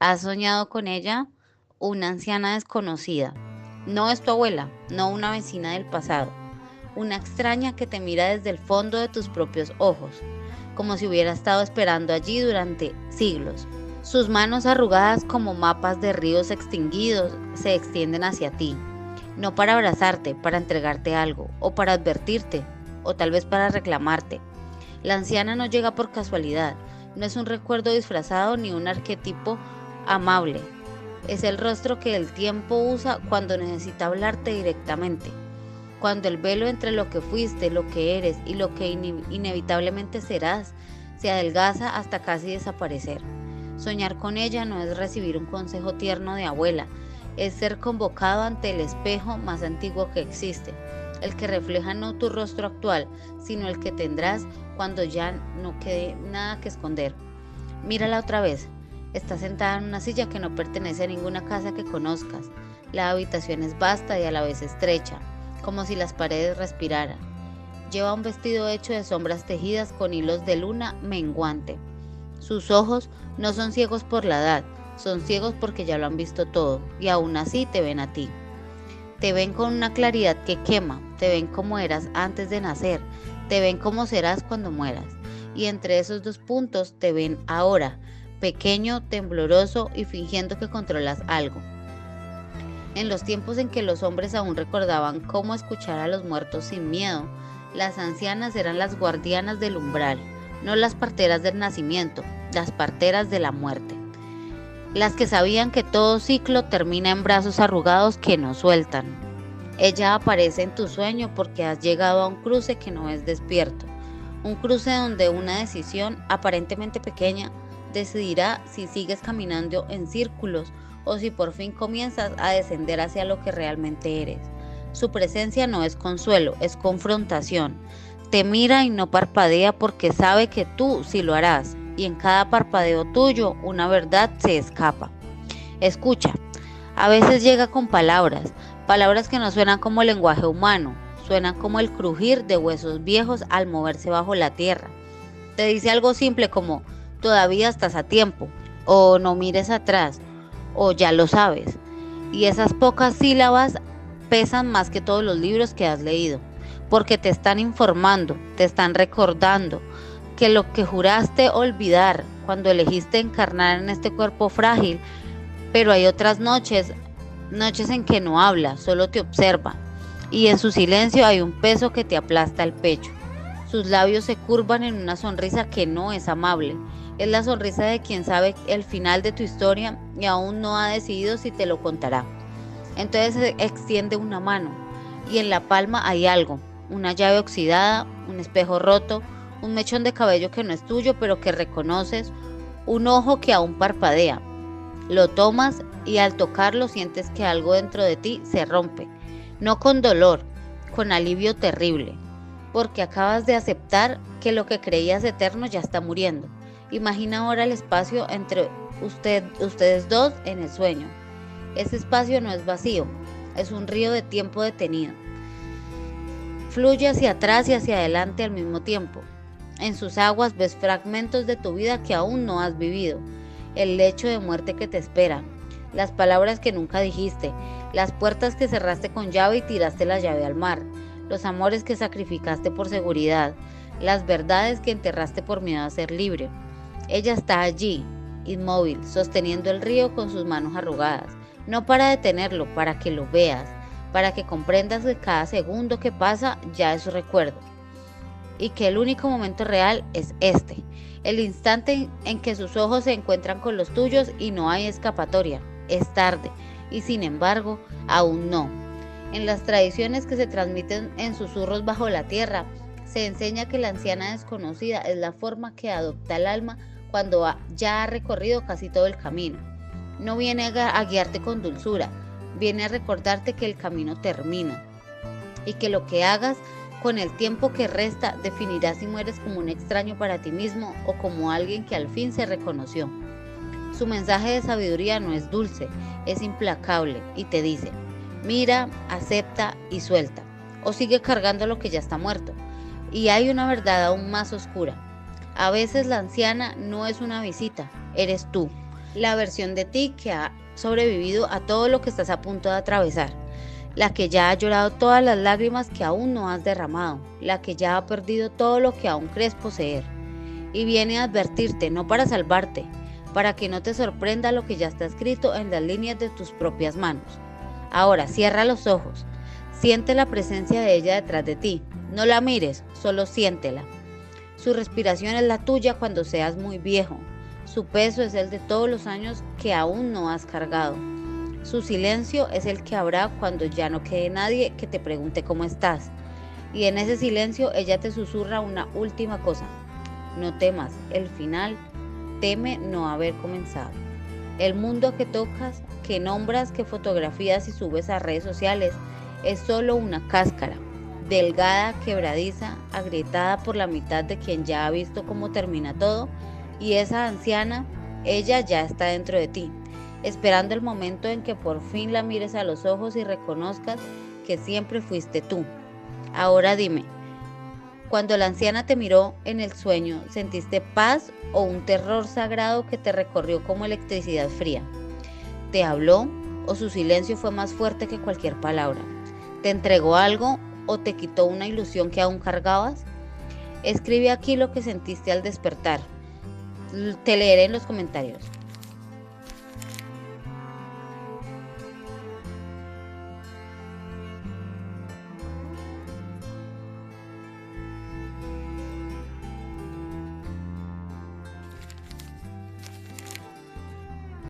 ¿Has soñado con ella? Una anciana desconocida. No es tu abuela, no una vecina del pasado. Una extraña que te mira desde el fondo de tus propios ojos, como si hubiera estado esperando allí durante siglos. Sus manos arrugadas como mapas de ríos extinguidos se extienden hacia ti, no para abrazarte, para entregarte algo, o para advertirte, o tal vez para reclamarte. La anciana no llega por casualidad, no es un recuerdo disfrazado ni un arquetipo amable. Es el rostro que el tiempo usa cuando necesita hablarte directamente. Cuando el velo entre lo que fuiste, lo que eres y lo que inevitablemente serás se adelgaza hasta casi desaparecer. Soñar con ella no es recibir un consejo tierno de abuela, es ser convocado ante el espejo más antiguo que existe, el que refleja no tu rostro actual, sino el que tendrás cuando ya no quede nada que esconder. Mírala otra vez. Está sentada en una silla que no pertenece a ninguna casa que conozcas. La habitación es vasta y a la vez estrecha, como si las paredes respiraran. Lleva un vestido hecho de sombras tejidas con hilos de luna menguante. Sus ojos no son ciegos por la edad, son ciegos porque ya lo han visto todo, y aún así te ven a ti. Te ven con una claridad que quema, te ven como eras antes de nacer, te ven como serás cuando mueras. Y entre esos dos puntos te ven ahora, pequeño, tembloroso y fingiendo que controlas algo. En los tiempos en que los hombres aún recordaban cómo escuchar a los muertos sin miedo, las ancianas eran las guardianas del umbral, no las parteras del nacimiento, las parteras de la muerte. Las que sabían que todo ciclo termina en brazos arrugados que no sueltan. Ella aparece en tu sueño porque has llegado a un cruce que no es despierto, un cruce donde una decisión aparentemente pequeña decidirá si sigues caminando en círculos o si por fin comienzas a descender hacia lo que realmente eres. Su presencia no es consuelo, es confrontación. Te mira y no parpadea porque sabe que tú sí lo harás, y en cada parpadeo tuyo una verdad se escapa. Escucha, a veces llega con palabras, palabras que no suenan como lenguaje humano, suenan como el crujir de huesos viejos al moverse bajo la tierra. Te dice algo simple como todavía estás a tiempo, o no mires atrás, o ya lo sabes. Y esas pocas sílabas pesan más que todos los libros que has leído, porque te están informando, te están recordando que lo que juraste olvidar cuando elegiste encarnar en este cuerpo frágil, pero hay otras noches, noches en que no habla, solo te observa, y en su silencio hay un peso que te aplasta el pecho. Sus labios se curvan en una sonrisa que no es amable. Es la sonrisa de quien sabe el final de tu historia y aún no ha decidido si te lo contará. Entonces extiende una mano y en la palma hay algo, una llave oxidada, un espejo roto, un mechón de cabello que no es tuyo pero que reconoces, un ojo que aún parpadea. Lo tomas y al tocarlo sientes que algo dentro de ti se rompe, no con dolor, con alivio terrible, porque acabas de aceptar que lo que creías eterno ya está muriendo. Imagina ahora el espacio entre ustedes dos en el sueño. Ese espacio no es vacío, es un río de tiempo detenido. Fluye hacia atrás y hacia adelante al mismo tiempo. En sus aguas ves fragmentos de tu vida que aún no has vivido, el lecho de muerte que te espera, las palabras que nunca dijiste, las puertas que cerraste con llave y tiraste la llave al mar, los amores que sacrificaste por seguridad, las verdades que enterraste por miedo a ser libre. Ella está allí, inmóvil, sosteniendo el río con sus manos arrugadas, no para detenerlo, para que lo veas, para que comprendas que cada segundo que pasa ya es recuerdo, y que el único momento real es este, el instante en que sus ojos se encuentran con los tuyos y no hay escapatoria. Es tarde, y sin embargo, aún no. En las tradiciones que se transmiten en susurros bajo la tierra, se enseña que la anciana desconocida es la forma que adopta el alma cuando ya ha recorrido casi todo el camino. No viene a guiarte con dulzura, viene a recordarte que el camino termina y que lo que hagas con el tiempo que resta definirá si mueres como un extraño para ti mismo o como alguien que al fin se reconoció. Su mensaje de sabiduría no es dulce, es implacable y te dice: mira, acepta y suelta, o sigue cargando lo que ya está muerto. Y hay una verdad aún más oscura. A veces la anciana no es una visita, eres tú. La versión de ti que ha sobrevivido a todo lo que estás a punto de atravesar, la que ya ha llorado todas las lágrimas que aún no has derramado, la que ya ha perdido todo lo que aún crees poseer. Y viene a advertirte, no para salvarte, para que no te sorprenda lo que ya está escrito en las líneas de tus propias manos. Ahora cierra los ojos, siente la presencia de ella detrás de ti, no la mires, solo siéntela. Su respiración es la tuya cuando seas muy viejo, su peso es el de todos los años que aún no has cargado. Su silencio es el que habrá cuando ya no quede nadie que te pregunte cómo estás. Y en ese silencio ella te susurra una última cosa. No temas, el final teme no haber comenzado. El mundo que tocas, que nombras, que fotografías y subes a redes sociales es solo una cáscara, delgada, quebradiza, agrietada por la mitad de quien ya ha visto cómo termina todo, y esa anciana, ella ya está dentro de ti, esperando el momento en que por fin la mires a los ojos y reconozcas que siempre fuiste tú. Ahora dime, cuando la anciana te miró en el sueño, ¿sentiste paz o un terror sagrado que te recorrió como electricidad fría? ¿Te habló o su silencio fue más fuerte que cualquier palabra? ¿Te entregó algo o te quitó una ilusión que aún cargabas? Escribe aquí lo que sentiste al despertar. Te leeré en los comentarios.